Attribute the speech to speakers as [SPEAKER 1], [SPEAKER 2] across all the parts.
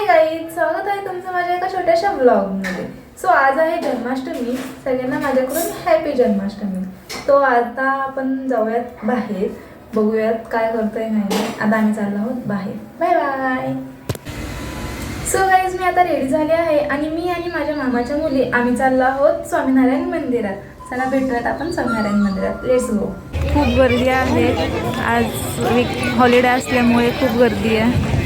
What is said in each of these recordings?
[SPEAKER 1] Hi guys, स्वागत आहे तुमचं माझ्या एका छोट्याशा व्लॉगमध्ये. सो आज आहे जन्माष्टमी. सगळ्यांना माझ्याकडून हॅपी जन्माष्टमी. तो आता आपण जाऊयात बाहेर, बघूयात काय करतोय नाही. आता आम्ही चाललो आहोत बाहेर. Bye bye. सो गाईज, मी आता रेडी झाले आहे आणि मी आणि माझ्या मामाच्या मुली आम्ही चाललो आहोत स्वामीनारायण मंदिरात. चला भेटूयात आपण स्वामीनारायण मंदिरात. Let's go. खूप गर्दी आहे आज, हॉलिडे असल्यामुळे खूप गर्दी आहे.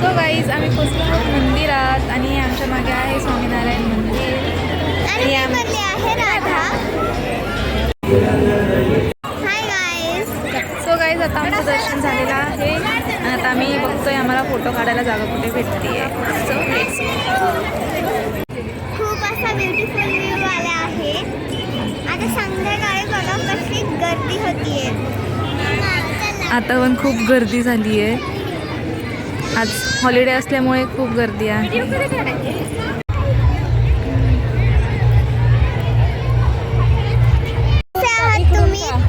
[SPEAKER 1] सो गाईज, आम्ही पोचलो आहोत मंदिरात आणि आमच्या मागे आहे स्वामीनारायण मंदिर आणि आहे Radha.
[SPEAKER 2] Hi guys.
[SPEAKER 1] So guys, आता आमचं दर्शन झालेलं आहे आणि आता आम्ही बघतोय आम्हाला फोटो काढायला जागा कुठे भेटते. सो लेट्स
[SPEAKER 2] खूप असा ब्युटिफुल व्ह्यू आला आहे. आता संध्याकाळी बघा कशी गर्दी होतीये.
[SPEAKER 1] आता पण खूप गर्दी झाली आहे. आज हॉलिडे असल्यामुळे खूप गर्दी आहे.
[SPEAKER 2] तुम्ही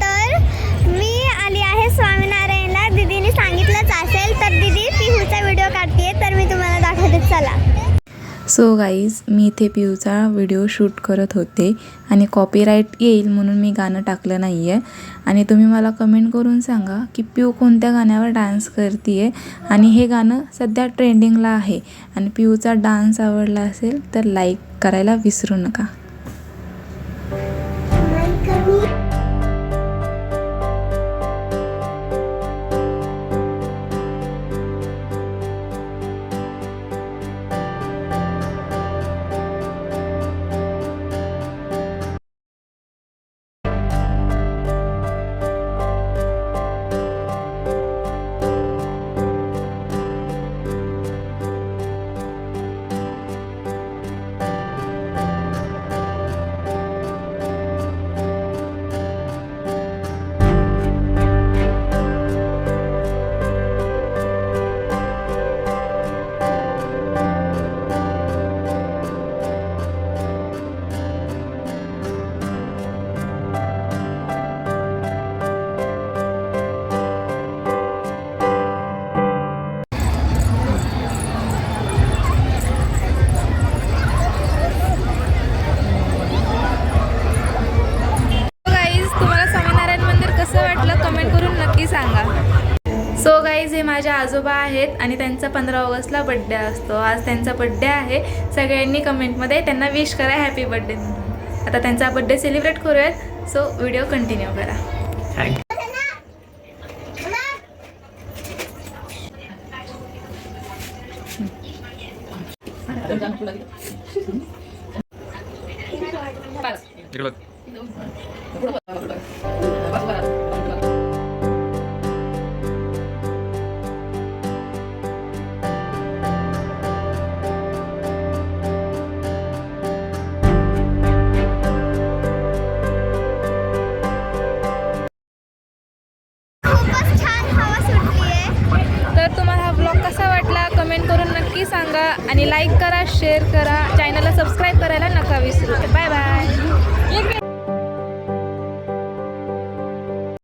[SPEAKER 2] तर मी आली आहे स्वामीनारायणला. दीदीने सांगितलंच असेल तर दीदी पिहूचा व्हिडिओ काढते तर मी तुम्हाला दाखवते. चला.
[SPEAKER 1] सो गाईज, मी इथे पिऊचा व्हिडिओ शूट करत होते आणि कॉपीराईट येईल म्हणून मी गाणं टाकलं नाही आहे. आणि तुम्ही मला कमेंट करून सांगा की पिऊ कोणत्या गाण्यावर डान्स करते आहे. आणि हे गाणं सध्या ट्रेंडिंगला आहे आणि पिऊचा डान्स आवडला असेल तर लाईक करायला विसरू नका. सो गाईज, हे माझे आजोबा आहेत आणि त्यांचा 15 ऑगस्टला बड्डे असतो. आज त्यांचा बड्डे आहे. सगळ्यांनी कमेंटमध्ये त्यांना विश करा हॅपी बड्डे. आता त्यांचा बड्डे सेलिब्रेट करूयात. सो व्हिडिओ कंटिन्यू करा. कमेंट करून नक्की सांगा आणि लाईक करा, शेअर करा, चॅनलला सबस्क्राईब करायला नका विसरू. Bye bye.